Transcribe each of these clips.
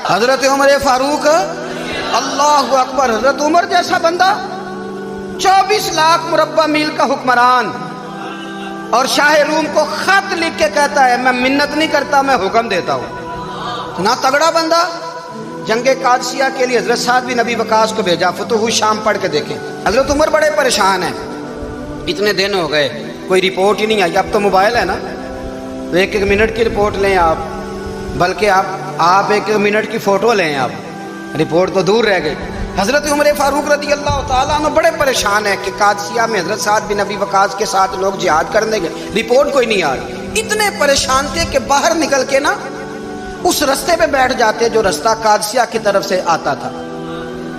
حضرت عمر فاروق اللہ اکبر. حضرت عمر جیسا بندہ 24 لاکھ مربع میل کا حکمران اور شاہ روم کو خط لکھ کے کہتا ہے میں منت نہیں کرتا میں حکم دیتا ہوں. نہ تگڑا بندہ. جنگ قادسیہ کے لیے حضرت سعد بن ابی وقاص کو بھیجا. فتوح شام پڑھ کے دیکھیں. حضرت عمر بڑے پریشان ہیں. اتنے دن ہو گئے کوئی رپورٹ ہی نہیں آئی. اب تو موبائل ہے نا, تو ایک ایک منٹ کی رپورٹ لیں آپ, بلکہ آپ ایک ایک منٹ کی فوٹو لیں. آپ رپورٹ تو دور رہ گئی. حضرت عمر فاروق رضی اللہ تعالیٰ عنہ بڑے پریشان ہیں کہ قادسیہ میں حضرت سعد بن ابی وقاص کے ساتھ لوگ جہاد کرنے گئے, رپورٹ کوئی نہیں آ رہی. اتنے پریشان تھے کہ باہر نکل کے نا اس رستے پہ بیٹھ جاتے جو رستہ قادسیہ کی طرف سے آتا تھا.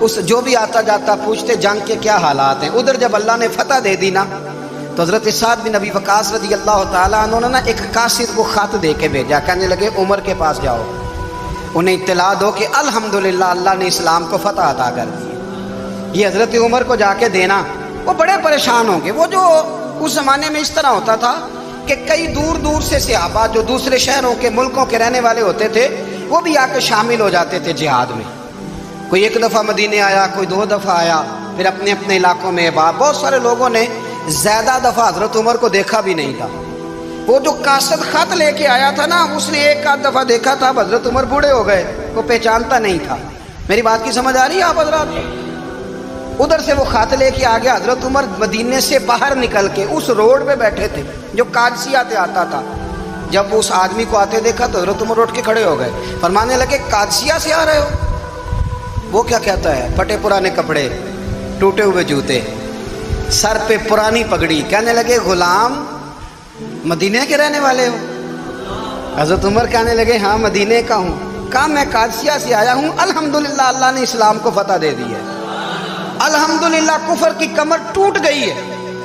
اس جو بھی آتا جاتا پوچھتے جنگ کے کیا حالات ہیں. ادھر جب اللہ نے فتح دے دی نا تو حضرت سعد بن ابی وقاص رضی اللہ تعالیٰ عنہ نے ایک قاصد کو خط دے کے بھیجا. کہنے لگے عمر کے پاس جاؤ, انہیں اطلاع دو کہ الحمدللہ اللہ نے اسلام کو فتح عطا کر دی. یہ حضرت عمر کو جا کے دینا. وہ بڑے پریشان ہوں گے. وہ جو اس زمانے میں اس طرح ہوتا تھا کہ کئی دور دور سے صحابہ جو دوسرے شہروں کے ملکوں کے رہنے والے ہوتے تھے وہ بھی آ کے شامل ہو جاتے تھے جہاد میں. کوئی ایک دفعہ مدینے آیا, کوئی 2 دفعہ آیا, پھر اپنے اپنے علاقوں میں. بہت سارے لوگوں نے زیادہ دفعہ حضرت عمر کو دیکھا بھی نہیں تھا. وہ جو قاصد خط لے کے آیا تھا نا اس نے ایک آدھ دفعہ دیکھا تھا. حضرت عمر بوڑھے ہو گئے, وہ پہچانتا نہیں تھا. میری بات کی سمجھ آ رہی ہے آپ حضرات؟ ادھر سے وہ خط لے کے آ گیا. حضرت عمر مدینے سے باہر نکل کے اس روڈ پہ بیٹھے تھے جو قادسیہ سے آتا تھا. جب اس آدمی کو آتے دیکھا تو حضرت عمر اٹھ کے کھڑے ہو گئے, فرمانے لگے قادسیہ سے آ رہے ہو؟ وہ کیا کہتا ہے؟ پھٹے پرانے کپڑے, ٹوٹے ہوئے جوتے, سر پہ پرانی پگڑی. کہنے لگے غلام مدینے کے رہنے والے ہو؟ حضرت عمر کہنے لگے ہاں مدینے کا ہوں. کہا میں قادسیہ سے آیا ہوں, الحمدللہ اللہ نے اسلام کو فتح دے دی ہے, الحمدللہ کفر کی کمر ٹوٹ گئی ہے.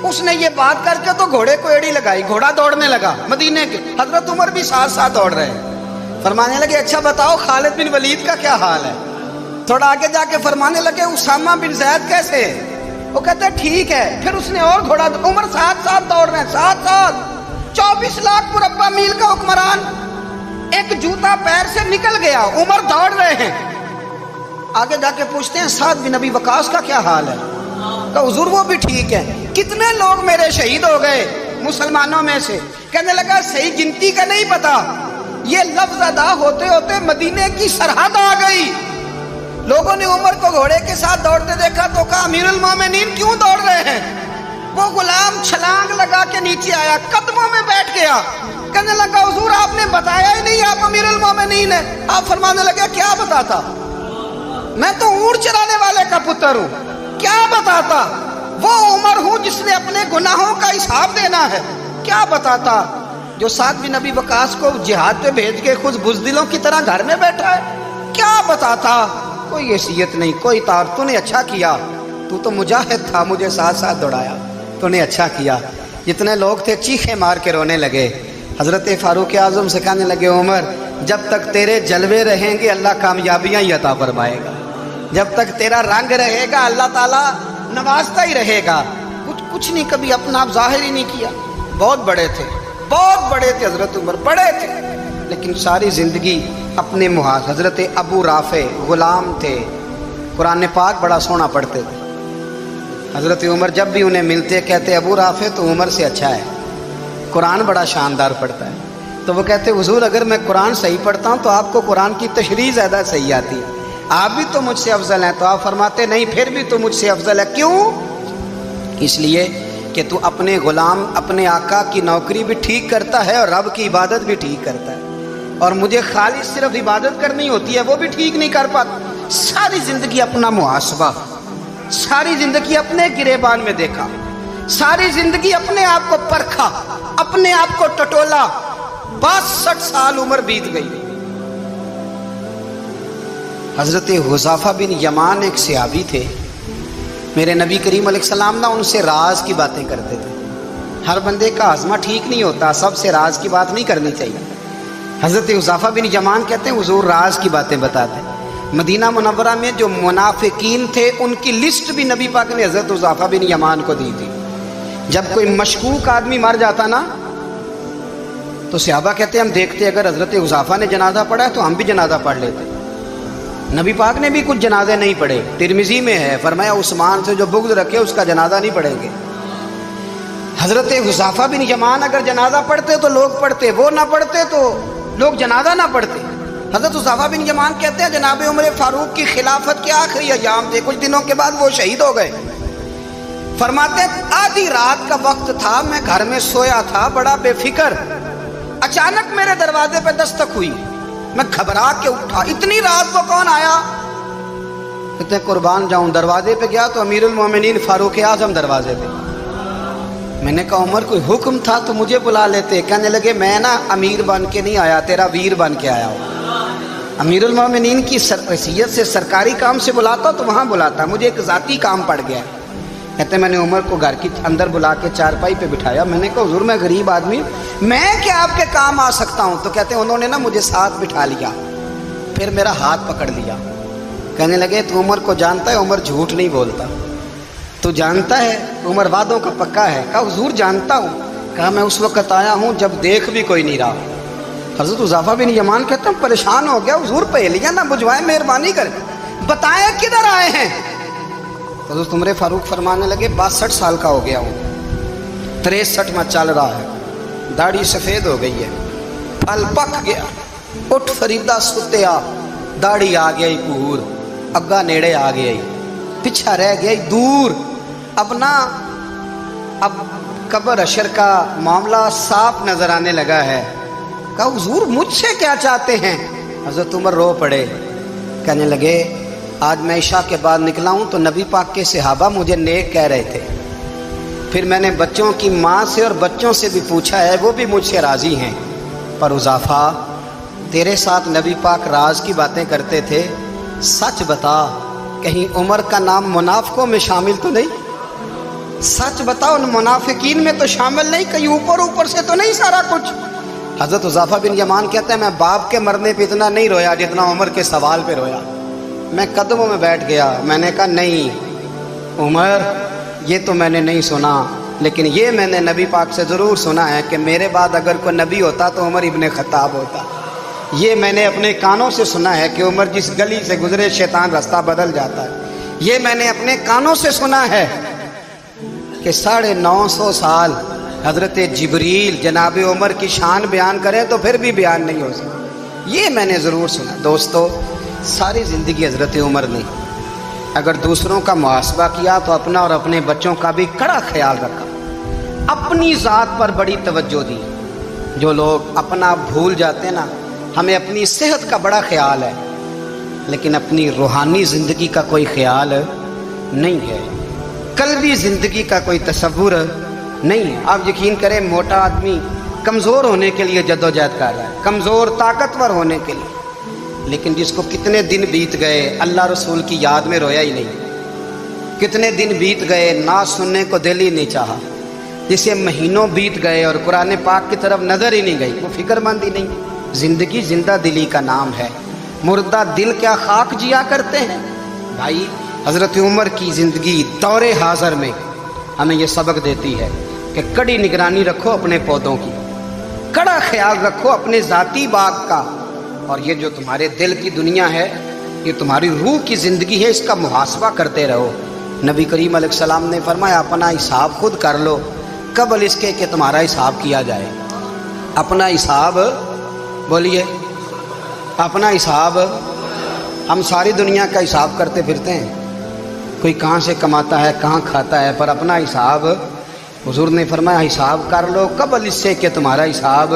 اس نے یہ بات کر کے تو گھوڑے کو ایڑی لگائی, گھوڑا دوڑنے لگا مدینے کے. حضرت عمر بھی ساتھ ساتھ دوڑ رہے ہیں. فرمانے لگے اچھا بتاؤ خالد بن ولید کا کیا حال ہے؟ تھوڑا آگے جا کے فرمانے لگے اسامہ بن زید کیسے ہے؟ وہ کہتے ہیں ٹھیک ہے. پھر اس نے اور گھوڑا. عمر ساتھ ساتھ دوڑ رہے ہیں, ساتھ ساتھ. 24 لاکھ مربع میل کا حکمران, ایک جوتا پیر سے نکل گیا, عمر دوڑ رہے ہیں. آگے جا کے پوچھتے ہیں سعد بن ابی وقاص کا کیا حال ہے؟ کہ حضور وہ بھی ٹھیک ہے. کتنے لوگ میرے شہید ہو گئے مسلمانوں میں سے؟ کہنے لگا صحیح گنتی کا نہیں پتا, یہ لفظ ادا ہوتے ہوتے مدینے کی سرحد آ گئی. لوگوں نے عمر کو گھوڑے کے ساتھ دوڑتے دیکھا تو کہا امیر المومنین کیوں دوڑ رہے ہیں؟ وہ غلام چھلانگ لگا کے نیچے آیا, قدموں میں بیٹھ گیا. کہنے لگا حضور آپ نے بتایا ہی نہیں آپ امیر المومنین ہیں. آپ فرمانے لگے کیا بتاتا؟ میں تو اونٹ چرانے والے کا پتر ہوں, کیا بتاتا؟ وہ عمر ہوں جس نے اپنے گناہوں کا حساب دینا ہے. کیا بتاتا؟ جو سعد بن ابی وقاص کو جہاد پہ بھیج کے خود بزدلوں کی طرح گھر میں بیٹھا ہے. کیا بتاتا؟ کوئی حیثیت نہیں, کوئی تار. تو نے اچھا کیا, تو تو مجاہد تھا, مجھے ساتھ ساتھ دوڑایا, تو نے اچھا کیا. جتنے لوگ تھے چیخے مار کے رونے لگے. حضرت فاروق اعظم سے کہنے لگے عمر جب تک تیرے جلوے رہیں گے اللہ کامیابیاں ہی عطا فرمائے گا, جب تک تیرا رنگ رہے گا اللہ تعالیٰ نوازتا ہی رہے گا. کچھ نہیں کبھی اپنا آپ ظاہر ہی نہیں کیا. بہت بڑے تھے, بہت بڑے تھے حضرت عمر, بڑے تھے, لیکن ساری زندگی اپنے محاذ. حضرت ابو رافع غلام تھے, قرآن پاک بڑا سونا پڑھتے تھے. حضرت عمر جب بھی انہیں ملتے کہتے ابو رافع تو عمر سے اچھا ہے, قرآن بڑا شاندار پڑھتا ہے. تو وہ کہتے حضور اگر میں قرآن صحیح پڑھتا ہوں تو آپ کو قرآن کی تشریح زیادہ صحیح آتی ہے, آپ بھی تو مجھ سے افضل ہیں. تو آپ فرماتے نہیں پھر بھی تو مجھ سے افضل ہے. کیوں؟ اس لیے کہ تو اپنے غلام اپنے آقا کی نوکری بھی ٹھیک کرتا ہے اور رب کی عبادت بھی ٹھیک کرتا ہے, اور مجھے خالص صرف عبادت کرنی ہوتی ہے وہ بھی ٹھیک نہیں کر پاتا. ساری زندگی اپنا محاسبہ, ساری زندگی اپنے گریبان میں دیکھا, ساری زندگی اپنے آپ کو پرکھا, اپنے آپ کو ٹٹولا. 62 سال عمر بیت گئی. حضرت حذیفہ بن یمان ایک صحابی تھے, میرے نبی کریم علیہ السلام نا ان سے راز کی باتیں کرتے تھے. ہر بندے کا ہاضمہ ٹھیک نہیں ہوتا, سب سے راز کی بات نہیں کرنی چاہیے. حضرت حذیفہ بن یمان کہتے ہیں حضور راز کی باتیں بتاتے. مدینہ منورہ میں جو منافقین تھے ان کی لسٹ بھی نبی پاک نے حضرت حذیفہ بن یمان کو دی تھی. جب کوئی مشکوک آدمی مر جاتا نا تو صحابہ کہتے ہیں ہم دیکھتے اگر حضرت حذیفہ نے جنازہ پڑھا ہے تو ہم بھی جنازہ پڑھ لیتے. نبی پاک نے بھی کچھ جنازے نہیں پڑھے، ترمذی میں ہے، فرمایا عثمان سے جو بغض رکھے اس کا جنازہ نہیں پڑھیں گے۔ حضرت حذیفہ بن یمان اگر جنازہ پڑھتے تو لوگ پڑھتے، وہ نہ پڑھتے تو لوگ جنازہ نہ پڑھتے۔ حضرت حذیفہ بن یمان کہتے ہیں جناب عمر فاروق کی خلافت کے آخری ایام تھے، کچھ دنوں کے بعد وہ شہید ہو گئے۔ فرماتے ہیں آدھی رات کا وقت تھا، میں گھر میں سویا تھا بڑا بے فکر، اچانک میرے دروازے پہ دستک ہوئی، میں گھبرا کے اٹھا، اتنی رات کو کون آیا؟ کہتے ہیں قربان جاؤں، دروازے پہ گیا تو امیر المومنین فاروق اعظم دروازے پہ۔ میں نے کہا عمر کوئی حکم تھا تو مجھے بلا لیتے۔ کہنے لگے میں نا امیر بن کے نہیں آیا، تیرا ویر بن کے آیا ہوں۔ امیر المومنین کی حیثیت سے سرکاری کام سے بلاتا تو وہاں بلاتا، مجھے ایک ذاتی کام پڑ گیا۔ کہتے میں نے عمر کو گھر کی اندر بلا کے چارپائی پہ بٹھایا، میں نے کہا حضور میں غریب آدمی، میں کیا آپ کے کام آ سکتا ہوں؟ تو کہتے ہیں انہوں نے نا مجھے ساتھ بٹھا لیا، پھر میرا ہاتھ پکڑ لیا، کہنے لگے تو عمر کو جانتا ہے؟ عمر جھوٹ نہیں بولتا۔ تو جانتا ہے؟ عمر وعدوں کا پکا ہے۔ کہا حضور جانتا ہوں۔ کہا میں اس وقت آیا ہوں جب دیکھ بھی کوئی نہیں رہا۔ حضرت حذیفہ بن یمان کہتے ہیں پریشان ہو گیا، حضور پہلیاں نہ بجھوائیں، مہربانی کر بتائیں کدھر آئے ہیں؟ حضرت عمر فاروق فرمانے لگے 62 سال کا ہو گیا ہوں، 63 میں چل رہا ہے، داڑھی سفید ہو گئی ہے، پھل پک گیا، اٹھ فریدہ ستیا، داڑھی آ گئی پور، اگا نیڑے آ گئی، پیچھا رہ گئی دور، اب قبر اشر کا معاملہ صاف نظر آنے لگا ہے۔ کہا حضور مجھ سے کیا چاہتے ہیں؟ حضرت عمر رو پڑے، کہنے لگے آج میں عشاء کے بعد نکلا ہوں تو نبی پاک کے صحابہ مجھے نیک کہہ رہے تھے، پھر میں نے بچوں کی ماں سے اور بچوں سے بھی پوچھا ہے، وہ بھی مجھ سے راضی ہیں، پر حذیفہ تیرے ساتھ نبی پاک راز کی باتیں کرتے تھے، سچ بتا کہیں عمر کا نام منافقوں میں شامل تو نہیں؟ سچ بتا ان منافقین میں تو شامل نہیں، کہیں اوپر سے تو نہیں سارا کچھ؟ حضرت حذیفہ بن یمان کہتے ہیں میں باپ کے مرنے پہ اتنا نہیں رویا جتنا عمر کے سوال پہ رویا۔ میں قدموں میں بیٹھ گیا، میں نے کہا نہیں عمر یہ تو میں نے نہیں سنا، لیکن یہ میں نے نبی پاک سے ضرور سنا ہے کہ میرے بعد اگر کوئی نبی ہوتا تو عمر ابن خطاب ہوتا۔ یہ میں نے اپنے کانوں سے سنا ہے کہ عمر جس گلی سے گزرے شیطان رستہ بدل جاتا ہے۔ یہ میں نے اپنے کانوں سے سنا ہے کہ 950 سال حضرت جبریل جناب عمر کی شان بیان کریں تو پھر بھی بیان نہیں ہو سکتا، یہ میں نے ضرور سنا۔ دوستو ساری زندگی حضرت عمر نے اگر دوسروں کا محاسبہ کیا تو اپنا اور اپنے بچوں کا بھی کڑا خیال رکھا، اپنی ذات پر بڑی توجہ دی۔ جو لوگ اپنا بھول جاتے نا، ہمیں اپنی صحت کا بڑا خیال ہے لیکن اپنی روحانی زندگی کا کوئی خیال نہیں ہے، قلبی زندگی کا کوئی تصور نہیں ہے۔ آپ یقین کریں موٹا آدمی کمزور ہونے کے لیے جدوجہد کر رہا ہے، کمزور طاقتور ہونے کے لیے، لیکن جس کو کتنے دن بیت گئے اللہ رسول کی یاد میں رویا ہی نہیں، کتنے دن بیت گئے نعت سننے کو دل ہی نہیں چاہا، جسے مہینوں بیت گئے اور قرآن پاک کی طرف نظر ہی نہیں گئی، وہ فکر مند ہی نہیں۔ زندگی زندہ دلی کا نام ہے، مردہ دل کیا خاک جیا کرتے ہیں؟ بھائی حضرت عمر کی زندگی دور حاضر میں ہمیں یہ سبق دیتی ہے کہ کڑی نگرانی رکھو اپنے پودوں کی، کڑا خیال رکھو اپنے ذاتی باغ کا، اور یہ جو تمہارے دل کی دنیا ہے یہ تمہاری روح کی زندگی ہے، اس کا محاسبہ کرتے رہو۔ نبی کریم علیہ السلام نے فرمایا اپنا حساب خود کر لو قبل اس کے کہ تمہارا حساب کیا جائے۔ اپنا حساب بولیے، اپنا حساب۔ ہم ساری دنیا کا حساب کرتے پھرتے ہیں، کوئی کہاں سے کماتا ہے کہاں کھاتا ہے، پر اپنا حساب حضور نے فرمایا حساب کر لو قبل اس سے کہ تمہارا حساب۔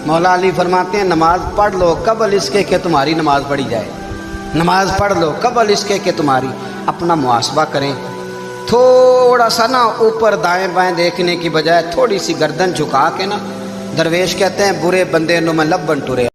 مولا علی فرماتے ہیں نماز پڑھ لو قبل اس کے کہ تمہاری نماز پڑھی جائے، نماز پڑھ لو قبل اس کے کہ تمہاری۔ اپنا محاسبہ کریں، تھوڑا سا نا اوپر دائیں بائیں دیکھنے کی بجائے تھوڑی سی گردن جھکا کے نا، درویش کہتے ہیں برے بندے نو میں لبن ٹرے۔